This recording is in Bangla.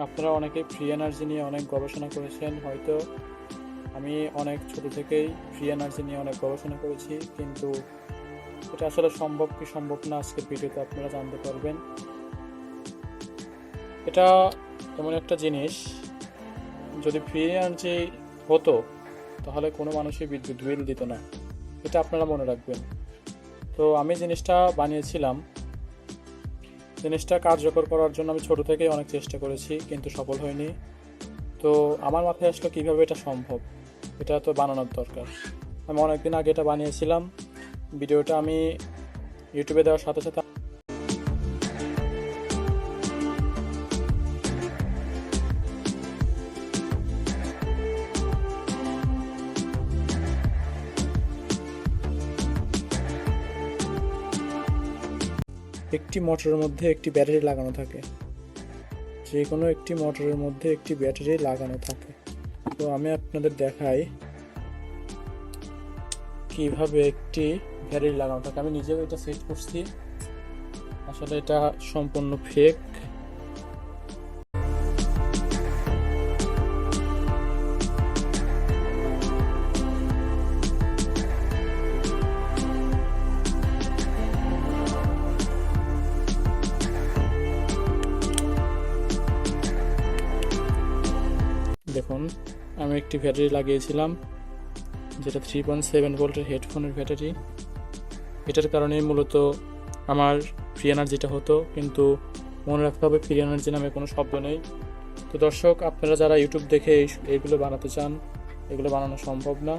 আপনারা অনেকেই ফ্রি এনার্জি নিয়ে অনেক গবেষণা করেছেন। হয়তো আমি অনেক ছোট থেকেই ফ্রি এনার্জি নিয়ে অনেক গবেষণা করেছি, কিন্তু এটা আসলে সম্ভব কি সম্ভব না আজকের ভিডিওতে আপনারা জানতে পারবেন। এটা এমন একটা জিনিস, যদি ফ্রি এনার্জি হতো তাহলে কোনো মানুষই বিদ্যুৎ বিল দিত না, এটা আপনারা মনে রাখবেন। তো আমি জিনিসটা বানিয়েছিলাম, জিনিসটা কার্যকর করার জন্য আমি ছোট থেকেই অনেক চেষ্টা করেছি, কিন্তু সফল হয়নি। তো আমার মাথায় আসলো কীভাবে এটা সম্ভব, এটা তো বানানোর দরকার। আমি অনেকদিন আগে এটা বানিয়েছিলাম। ভিডিওটা আমি ইউটিউবে দেওয়ার সাথে সাথে একটি মোটরের মধ্যে একটি ব্যাটারি লাগানো থাকে, যে কোনো একটি মোটরের মধ্যে একটি ব্যাটারি লাগানো থাকে। তো আমি আপনাদের দেখাই কিভাবে একটি ব্যাটারি লাগানো থাকে। আমি নিজেও এটা সেট করছি, আসলে এটা সম্পূর্ণ ফেক। দেখুন, আমি একটি ব্যাটারি লাগিয়েছিলাম, যেটা 3.7 ভোল্টের হেডফোনের ব্যাটারি। এটার কারণেই মূলত আমার ফ্রি এনার্জিটা হতো, কিন্তু মনে রাখতে হবে ফ্রি এনার্জি নামে কোনো শব্দ নেই। তো দর্শক, আপনারা যারা ইউটিউব দেখে এইগুলো বানাতে চান, এগুলো বানানো সম্ভব না।